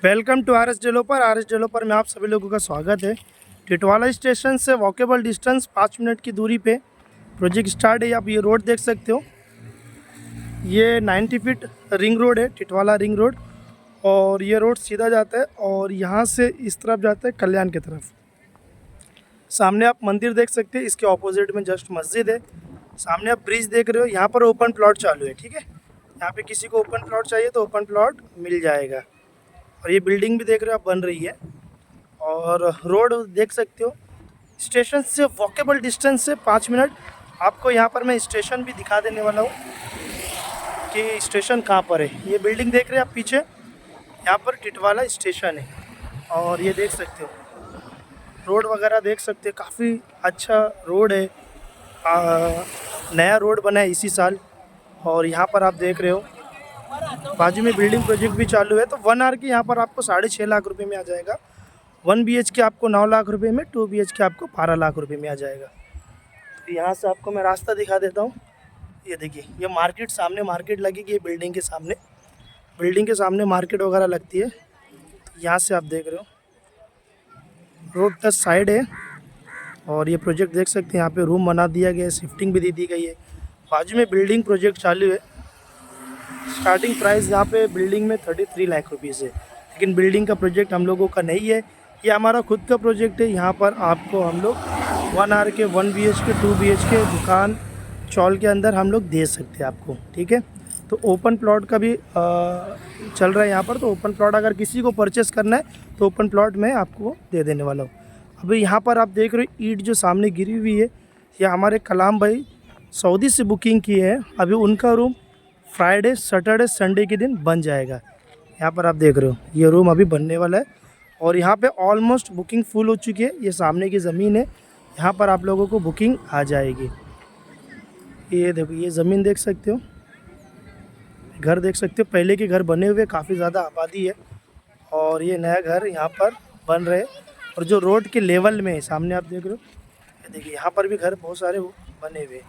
Welcome to R S developer. R S developer में आप सभी लोगों का स्वागत है। टिटवाला स्टेशन से वॉकेबल डिस्टेंस 5 मिनट की दूरी पे प्रोजेक्ट स्टार्ट है। आप ये रोड देख सकते हो, ये 90 फीट रिंग रोड है, टिटवाला रिंग रोड। और ये रोड सीधा जाता है और यहाँ से इस तरफ जाता है कल्याण की तरफ। सामने आप मंदिर देख सकते हैं, इसके ऑपोजिट में जस्ट मस्जिद है। सामने आप ब्रिज देख रहे हो, यहाँ पर ओपन प्लॉट चालू है। ठीक है, यहाँ पे किसी को ओपन प्लॉट चाहिए तो ओपन प्लॉट मिल जाएगा। और ये बिल्डिंग भी देख रहे हो आप, बन रही है। और रोड देख सकते हो, स्टेशन से वॉकेबल डिस्टेंस से 5 मिनट। आपको यहाँ पर मैं स्टेशन भी दिखा देने वाला हूँ कि स्टेशन कहाँ पर है। ये बिल्डिंग देख रहे हैं आप पीछे, यहाँ पर टिटवाला स्टेशन है। और ये देख सकते हो रोड वगैरह देख सकते हो, काफ़ी अच्छा रोड है। नया रोड बना है इसी साल। और यहाँ पर आप देख रहे हो बाजू में बिल्डिंग प्रोजेक्ट भी चालू है। तो 1 आवर की यहाँ पर आपको 6.5 लाख रुपए में आ जाएगा। 1 BHK आपको 9 लाख रुपए में, 2 BHK आपको 12 लाख रुपए में आ जाएगा। तो यहाँ से आपको मैं रास्ता दिखा देता हूँ। ये देखिए, ये मार्केट, सामने मार्केट लगेगी। ये बिल्डिंग के सामने मार्केट वगैरह लगती है। तो यहाँ से आप देख रहे हो रोड टच साइड है। और ये प्रोजेक्ट देख सकते हैं, यहाँ पे रूम बना दिया गया है, शिफ्टिंग भी दी गई है। बाजू में बिल्डिंग प्रोजेक्ट चालू है। स्टार्टिंग प्राइस यहाँ पे बिल्डिंग में 33 लाख रुपीज़ है। लेकिन बिल्डिंग का प्रोजेक्ट हम लोगों का नहीं है, ये हमारा खुद का प्रोजेक्ट है। यहाँ पर आपको हम लोग 1 आवर के 1 BHK 2 BHK दुकान चौल के अंदर हम लोग दे सकते हैं आपको। ठीक है, तो ओपन प्लॉट का भी चल रहा है यहाँ पर। तो ओपन प्लॉट अगर किसी को परचेस करना है तो ओपन प्लॉट मैं आपको दे देने वाला हूँ। अभी यहाँ पर आप देख रहे हो ईंट जो सामने गिरी हुई है, ये हमारे कलाम भाई सऊदी से बुकिंग की है। अभी उनका रूम फ्राइडे सैटरडे संडे के दिन बन जाएगा। यहाँ पर आप देख रहे हो ये रूम अभी बनने वाला है। और यहाँ पे ऑलमोस्ट बुकिंग फुल हो चुकी है। ये सामने की ज़मीन है, यहाँ पर आप लोगों को बुकिंग आ जाएगी। ये देखो, ये ज़मीन देख सकते हो, घर देख सकते हो। पहले के घर बने हुए, काफ़ी ज़्यादा आबादी है। और ये नया घर यहाँ पर बन रहे। और जो रोड के लेवल में सामने आप देख रहे हो, ये देखिए यहाँ पर भी घर बहुत सारे बने हुए।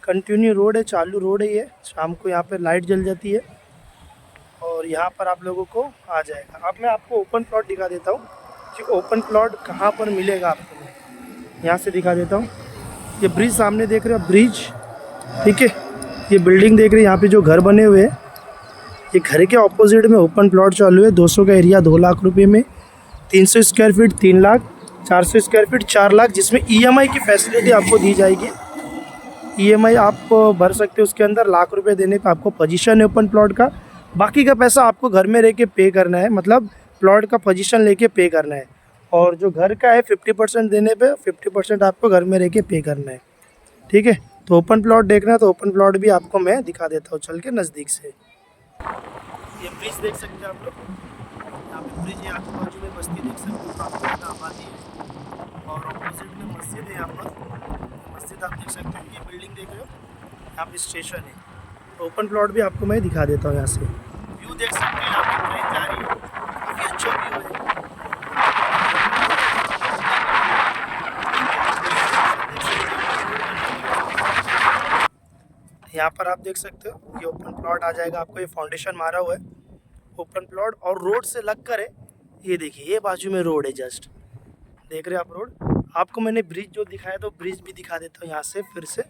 कंटिन्यू रोड है, चालू रोड है। ये शाम को यहाँ पे लाइट जल जाती है। और यहाँ पर आप लोगों को आ जाएगा। अब मैं आपको ओपन प्लॉट दिखा देता हूँ कि ओपन प्लॉट कहाँ पर मिलेगा आपको। मैं यहाँ से दिखा देता हूँ। ये ब्रिज सामने देख रहे हो, ब्रिज। ठीक है, ये बिल्डिंग देख रहे हैं, यहाँ पे जो घर बने हुए हैं, ये घर के ऑपोजिट में ओपन प्लॉट चालू है। 200 का एरिया 2 लाख रुपये में, 300 square feet 3 lakh, 400 square feet 4 lakh, जिसमें EMI की फैसिलिटी आपको दी जाएगी। EMI आप भर सकते हो, उसके अंदर लाख रुपए देने पे आपको पोजीशन है ओपन प्लॉट का। बाकी का पैसा आपको घर में रह के पे करना है, मतलब प्लॉट का पोजीशन लेके पे करना है। और जो घर का है 50% देने पे 50% आपको घर में रह के पे करना है। ठीक है, तो ओपन प्लॉट देखना है तो ओपन प्लॉट भी आपको मैं दिखा देता हूँ चल के नज़दीक से। ये ब्रिज देख सकते हैं आप लोग, यहाँ पे ब्रिज है, आजू बाजू में बस्ती देख सकते हो, काफ़ी ज़्यादा आबादी है। और ऑपोजिट में मस्जिद है, यहाँ पर मस्जिद आप देख सकते हो। ये बिल्डिंग देख रहे हो, यहाँ पे स्टेशन है। तो ओपन प्लॉट भी आपको मैं दिखा देता हूँ। यहाँ से व्यू देख सकते हैं, यहाँ पे ट्रेन जा रही है, काफ़ी अच्छा व्यू है। यहाँ पर आप देख सकते हो, ये ओपन प्लॉट आ जाएगा आपको। ये फाउंडेशन मारा हुआ है, ओपन प्लॉट और रोड से लग कर है। ये देखिए, ये बाजू में रोड है, जस्ट देख रहे हैं आप रोड। आपको मैंने ब्रिज जो दिखाया तो ब्रिज भी दिखा देता हूँ यहाँ से फिर से।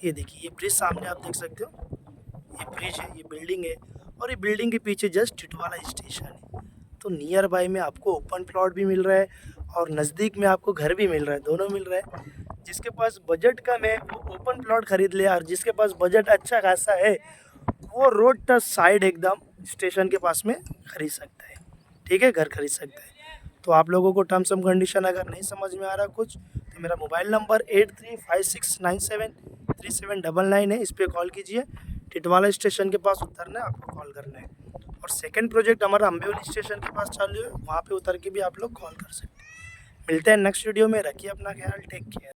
ये देखिए, ये ब्रिज सामने आप देख सकते हो, ये ब्रिज है, ये बिल्डिंग है। और ये बिल्डिंग के पीछे जस्ट टिटवाला स्टेशन है। तो नियर बाय में आपको ओपन प्लॉट भी मिल रहा है और नज़दीक में आपको घर भी मिल रहा है, दोनों मिल रहा है। जिसके पास बजट कम है वो ओपन प्लॉट खरीद ले, और जिसके पास बजट अच्छा खासा है वो रोड टच साइड एकदम स्टेशन के पास में खरीद सकता है। ठीक है, घर खरीद सकता है। तो आप लोगों को टर्म्स एंड कंडीशन अगर नहीं समझ में आ रहा कुछ, तो मेरा मोबाइल नंबर 8356973799 है, इस पर कॉल कीजिए। टिटवाला स्टेशन के पास उतरना है, आपको कॉल करना है। और सेकंड प्रोजेक्ट हमारा अम्बेवली स्टेशन के पास चालू है, वहाँ पे उतर के भी आप लोग कॉल कर सकते हैं। मिलते हैं नेक्स्ट वीडियो में, रखिए अपना ख्याल, टेक केयर।